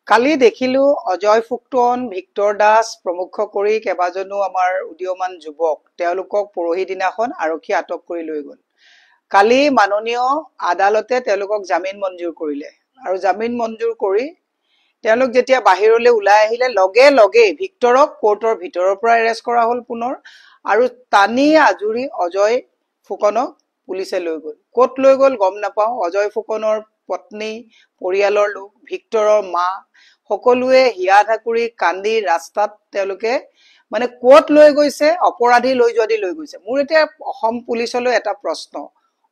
কালি দেখিলো অজয় ফুকন ভিক্টৰ দাস প্ৰমুখ কৰি কেবাজনো আমাৰ উদীয়মান যুৱক তেওঁলোকক পৰহি দিনাখন আৰক্ষী আটক কৰি লৈ গ'ল। কালি মাননীয় আদালতে তেওঁলোকক জামিন মঞ্জুৰ কৰিলে আৰু জামিন মঞ্জুৰ কৰি তেওঁলোক যেতিয়া বাহিৰলৈ ওলাই আহিলে লগে লগে ভিক্টৰক কোৰ্টৰ ভিতৰৰ পৰা এৰেষ্ট কৰা হ'ল পুনৰ আৰু টানি আজুৰি অজয় ফুকনক পুলিচে লৈ গ'ল। ক'ত লৈ গ'ল গম নাপাওঁ। অজয় ফুকনৰ পত্নী পৰিয়ালৰ লোক ভিক্টৰৰ মা সকলোৱে হিয়া ধাকুৰি কান্দি ৰাস্তাত তেওঁলোকে মানে ক'ত লৈ গৈছে অপৰাধী লৈ যোৱা দি লৈ গৈছে। মোৰ এতিয়া অসম পুলিচলৈ এটা প্ৰশ্ন,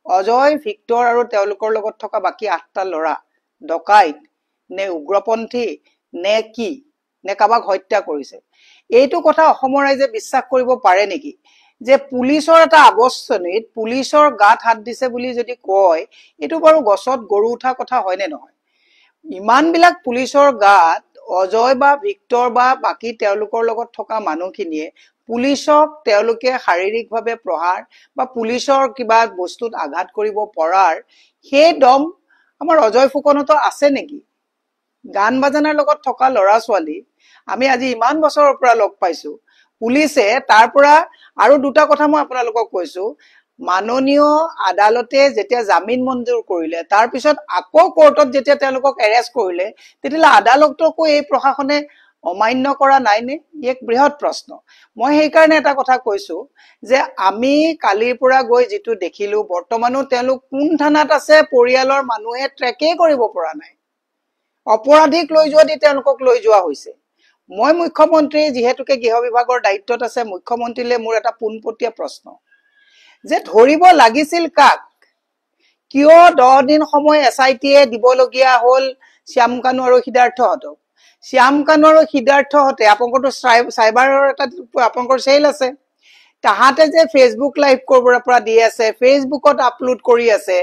অজয় ভিক্টৰ আৰু তেওঁলোকৰ লগত থকা বাকী 8টা ল'ৰা ডকাইত নে উগ্ৰপন্থী নে কি নে কাবাক হত্যা কৰিছে? এইটো কথা অসমৰ ৰাইজে বিশ্বাস কৰিব পাৰে নেকি যে পুলিচৰ এটা আৱশ্যনীত পুলিচৰ গাত হাত দিছে বুলি যদি কয় এইটো বাৰু গছত গৰু উঠা কথা হয় নে নহয়? ইমান বিলাক পুলিচৰ গাত অজয় বা ভিক্টৰ বা বাকি তেওঁলোকৰ লগত থকা মানুহখিনিয়ে পুলিচক তেওঁলোকে শাৰীৰিকভাৱে প্ৰহাৰ বা পুলিচৰ কিবা বস্তুত আঘাত কৰিব পৰাৰ সেই দম আমাৰ অজয় ফুকনতো আছে নেকি? গান বাজানাৰ লগত থকা ল'ৰা ছোৱালী আমি আজি ইমান বছৰৰ পৰা লগ পাইছো। পুলিচে তাৰ পৰা আৰু দুটা কথা মই আপোনালোকক কৈছো, মাননীয় আদালতে যেতিয়া জামিন মঞ্জুৰ কৰিলে তাৰ পিছত আকৌ কোৰ্টত যেতিয়া তেওঁলোকক এৰেষ্ট কৰিলে তেতিয়ালে আদালতকো এই প্ৰশাসনে অমান্য কৰা নাই নে? এক বৃহৎ প্ৰশ্ন। মই সেই কাৰণে এটা কথা কৈছো যে আমি কালিৰ পৰা গৈ যেটো দেখিলো বৰ্তমানো তেওঁলোক কোন থানাত আছে পৰিয়ালৰ মানুহে ট্ৰেকে কৰিব পৰা নাই। অপৰাধীক লৈ যোৱা দি তেওঁলোকক লৈ যোৱা হৈছে। মই মুখ্যমন্ত্ৰী যিহেতুকে গৃহ বিভাগৰ দায়িত্বত আছে, মুখ্যমন্ত্ৰীলে মোৰ এটা পোনপটীয়া প্ৰশ্ন যে ধৰিব লাগিছিল কাক? কিয় 10 দিন সময় এছআইটিয়ে দিবলগীয়া হ'ল শ্যাম কানু আৰু সিদ্ধাৰ্থহঁতক? শ্যাম কানু আৰু সিদ্ধাৰ্থহঁতে আপোনালোকৰতো চাইবাৰৰ এটা আপোনালোকৰ চেল আছে, তাহাঁতে যে ফেচবুক লাইভ কৰিবৰ পৰা দি আছে, ফেচবুকত আপলোড কৰি আছে,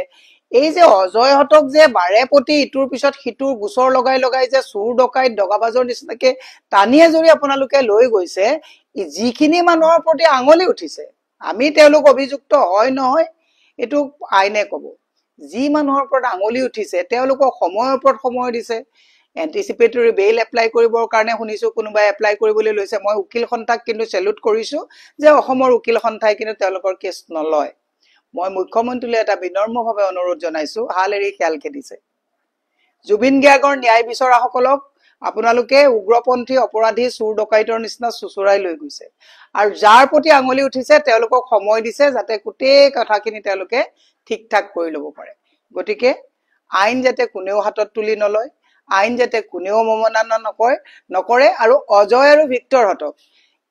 এই যে অজয়হঁতক যে বাৰে প্ৰতি ইটোৰ পিছত সিটোৰ গোচৰ লগাই লগাই যে চুৰ ডকাইত দগাবাজৰ নিচিনাকে টানিয়ে জৰি আপোনালোকে লৈ গৈছে, যিখিনি মানুহৰ প্ৰতি আঙুলি উঠিছে আমি তেওঁলোক অভিযুক্ত হয় নহয় এইটো আইনে ক'ব। যি মানুহৰ ওপৰত আঙুলি উঠিছে তেওঁলোকক সময়ৰ ওপৰত সময় দিছে। এন্টিসিপেটৰি বেইল এপ্লাই কৰিবৰ কাৰণে শুনিছো কোনোবাই এপ্লাই কৰিবলৈ লৈছে। মই উকিল সন্থাক কিন্তু সেলুট কৰিছো যে অসমৰ উকিল সন্থাই কিন্তু তেওঁলোকৰ কেছ নলয়। মই মুখ্যমন্ত্ৰীলৈ এটা বিনম্ৰভাৱে অনুৰোধ জনাইছো, হাল এৰি খেল খেদিছে। জুবিন গ্যাগৰ ন্যায় বিচৰাসকলক আপোনালোকে উগ্ৰপন্থী অপৰাধী চুৰ ডকাইতৰ নিচিনা চুচুৰাই লৈ গৈছে আৰু যাৰ প্ৰতি আঙুলি উঠিছে তেওঁলোকক সময় দিছে যাতে গোটেই কথাখিনি তেওঁলোকে ঠিক ঠাক কৰি ল'ব পাৰে। গতিকে আইন যাতে কোনেও হাতত তুলি নলয়, আইন যাতে কোনেও অবমাননা নকৰে আৰু অজয় আৰু ভিক্টৰহঁতক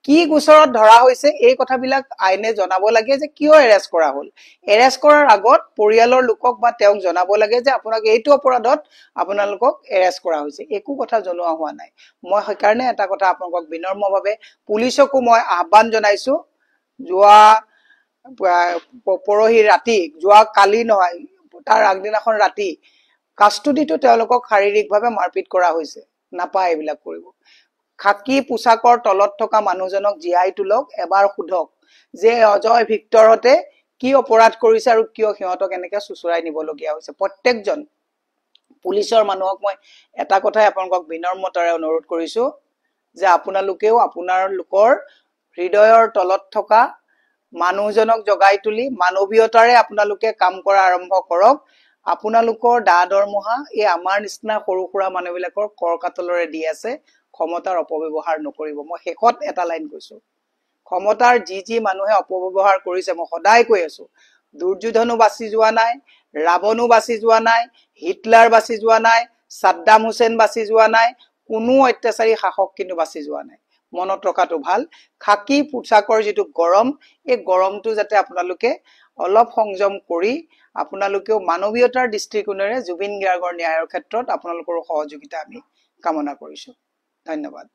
কি গোচৰত ধৰা হৈছে এই কথাবিলাক আইনে জনাব লাগে যে কিয় এৰেষ্ট কৰা হ'ল। এৰেষ্ট কৰাৰ আগত পৰিয়ালৰ লোকক বা তেওঁক জনাব লাগে যে আপোনাক এইটো অপৰাধত আপোনালোকক এৰেষ্ট কৰা হৈছে। একো কথা জনোৱা হোৱা নাই। মই সেইকাৰণে এটা কথা আপোনালোকক বিনম্ৰভাৱে পুলিচকো মই আহ্বান জনাইছো, যোৱা পৰহি ৰাতি, যোৱা কালি নহয় তাৰ আগদিনাখন ৰাতি কাষ্টডিটো তেওঁলোকক শাৰীৰিকভাৱে মাৰপিট কৰা হৈছে। নাপায় এইবিলাক কৰিব। খাকি পোছাকৰ তলত থকা মানুহজনক জিয়াই তোলক, এবাৰ সোধক যে অজয় ভিক্টৰহঁতে কি অপৰাধ কৰিছে আৰু কিয় সিহঁতক এনেকে চুচুৰাই নিবলগীয়া হৈছে। প্ৰত্যেকজন পুলিচৰ মানুহক মই এটা কথাই আপোনালোকক বিনম্ৰতাৰে অনুৰোধ কৰিছো যে আপোনালোকেও আপোনালোকৰ হৃদয়ৰ তলত থকা মানুহজনক জগাই তুলি মানৱীয়তাৰে আপোনালোকে কাম কৰা আৰম্ভ কৰক। আপোনালোকৰ দা দৰমহা এই আমাৰ নিচিনা সৰু সুৰা মানুহবিলাকৰ কৰ কাতলৰে দি আছে। ক্ষমতাৰ অপব্যৱহাৰ নকৰিব। মই শেষত এটা লাইন কৈছো, ক্ষমতাৰ যি মানুহে অপব্যৱহাৰ কৰিছে মই সদায় কৈ আছো, দুৰ্যোধনো বাচি যোৱা নাই, ৰাৱণো বাচি যোৱা নাই, হিটলাৰ বাচি যোৱা নাই, সাদ্দাম হুছেইন বাচি যোৱা নাই, কোনো অত্যাচাৰী শাসক কিন্তু বাচি যোৱা নাই। মনত ৰখাটো ভাল। খাকি পোছাকৰ যিটো গৰম, এই গৰমটো যাতে আপোনালোকে অলপ সংযম কৰি আপোনালোকেও মানৱীয়তাৰ দৃষ্টিকোণেৰে জুবিন গ্যাগৰ ন্যায়ৰ ক্ষেত্ৰত আপোনালোকৰ সহযোগিতা আমি কামনা কৰিছো। ধন্যবাদ।